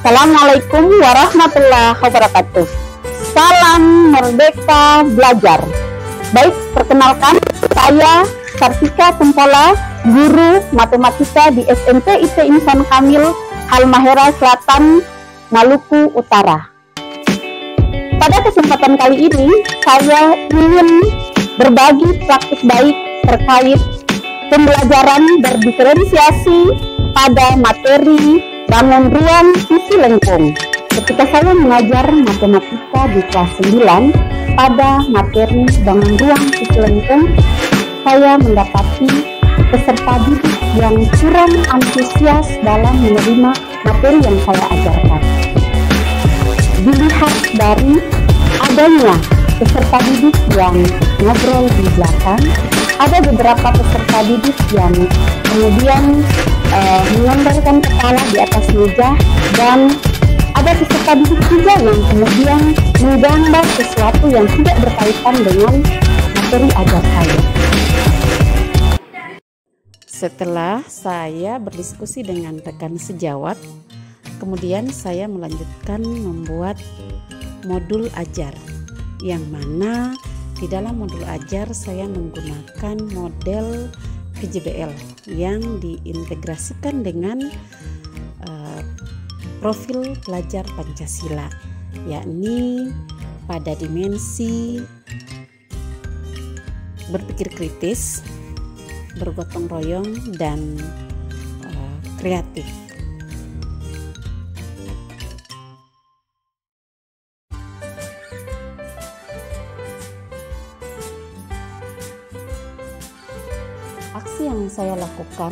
Assalamualaikum warahmatullahi wabarakatuh. Salam Merdeka Belajar. Baik, perkenalkan saya Sartika Tempola, guru matematika di SMP IT Insan Kamil, Halmahera Selatan, Maluku Utara. Pada kesempatan kali ini, saya ingin berbagi praktik baik terkait pembelajaran berdiferensiasi pada materi bangun ruang sisi lengkung. Ketika saya mengajar matematika di kelas 9 pada materi bangun ruang sisi lengkung, saya mendapati peserta didik yang kurang antusias dalam menerima materi yang saya ajarkan. Dilihat dari adanya peserta didik yang ngobrol di belakang, ada beberapa peserta didik yang kemudian mengandarkan kepala di atas meja, dan ada peserta didik juga yang kemudian menggambar sesuatu yang tidak berkaitan dengan materi ajar saya. Setelah saya berdiskusi dengan rekan sejawat, kemudian saya melanjutkan membuat modul ajar, yang mana di dalam modul ajar saya menggunakan model PJBL yang diintegrasikan dengan profil pelajar Pancasila, yakni pada dimensi berpikir kritis, bergotong royong, dan kreatif. Aksi yang saya lakukan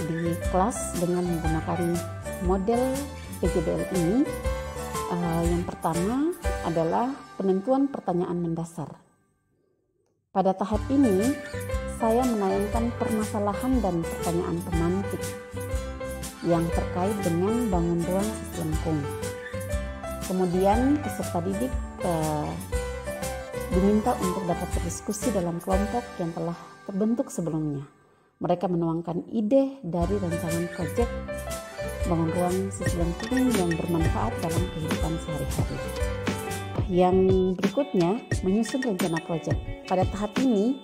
di kelas dengan menggunakan model PJBL ini, yang pertama adalah penentuan pertanyaan mendasar. Pada tahap ini, saya menayangkan permasalahan dan pertanyaan pemantik yang terkait dengan bangun ruang sisi lengkung. Kemudian peserta didik diminta untuk dapat berdiskusi dalam kelompok yang telah terbentuk sebelumnya. Mereka menuangkan ide dari rancangan proyek bangun ruang sisi lengkung yang bermanfaat dalam kehidupan sehari-hari. Yang berikutnya, menyusun rencana proyek. Pada tahap ini,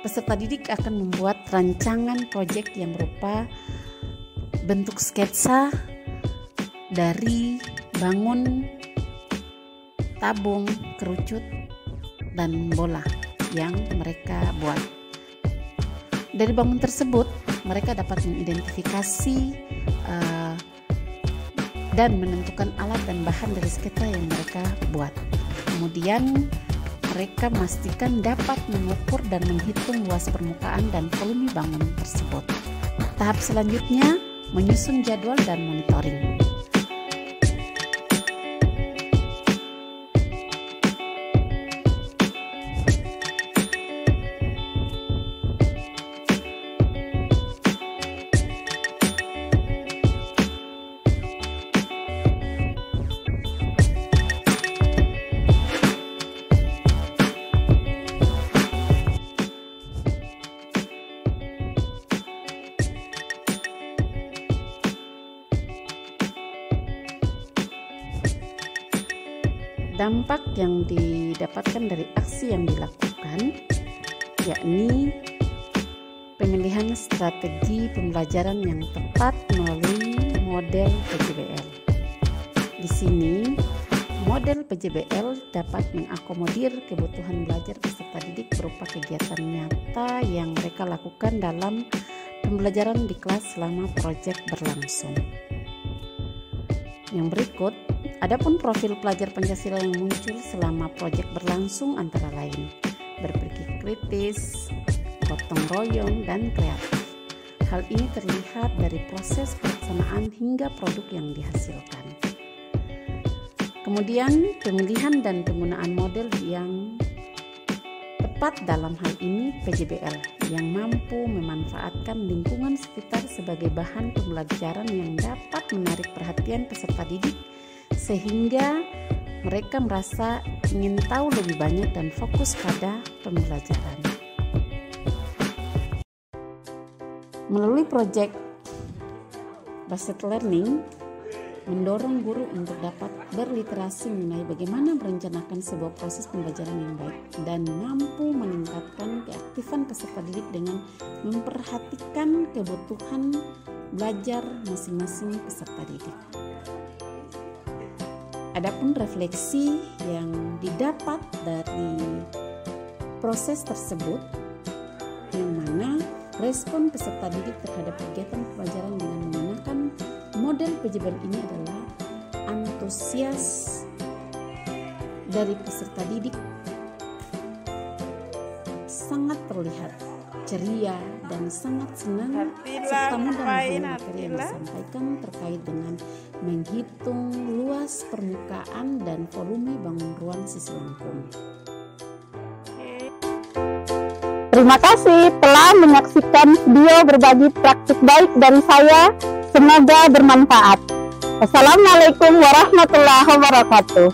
peserta didik akan membuat rancangan proyek yang berupa bentuk sketsa dari bangun, tabung, kerucut, dan bola yang mereka buat. Dari bangun tersebut, mereka dapat mengidentifikasi dan menentukan alat dan bahan dari sketsa yang mereka buat. Kemudian mereka memastikan dapat mengukur dan menghitung luas permukaan dan volume bangun tersebut. Tahap selanjutnya, menyusun jadwal dan monitoring. Dampak yang didapatkan dari aksi yang dilakukan, yakni pemilihan strategi pembelajaran yang tepat melalui model PJBL. Di sini, model PJBL dapat mengakomodir kebutuhan belajar peserta didik berupa kegiatan nyata yang mereka lakukan dalam pembelajaran di kelas selama proyek berlangsung. Yang berikut, adapun profil pelajar Pancasila yang muncul selama proyek berlangsung antara lain berpikir kritis, gotong royong, dan kreatif. Hal ini terlihat dari proses pelaksanaan hingga produk yang dihasilkan. Kemudian pemilihan dan penggunaan model yang tepat dalam hal ini PJBL yang mampu memanfaatkan lingkungan sekitar sebagai bahan pembelajaran yang dapat menarik perhatian peserta didik sehingga mereka merasa ingin tahu lebih banyak dan fokus pada pembelajaran. Melalui proyek Based Learning, mendorong guru untuk dapat berliterasi mengenai bagaimana merencanakan sebuah proses pembelajaran yang baik dan mampu meningkatkan keaktifan peserta didik dengan memperhatikan kebutuhan belajar masing-masing peserta didik. Adapun refleksi yang didapat dari proses tersebut, yang mana respon peserta didik terhadap kegiatan pembelajaran dengan menggunakan model PJBL ini adalah antusias dari peserta didik sangat terlihat ceria dan sangat senang serta mudah memahami materi yang disampaikan terkait dengan menghitung luas permukaan dan volume bangun ruang sisi lengkung. Terima kasih telah menyaksikan video berbagi praktik baik dari saya. Semoga bermanfaat. Wassalamualaikum warahmatullahi wabarakatuh.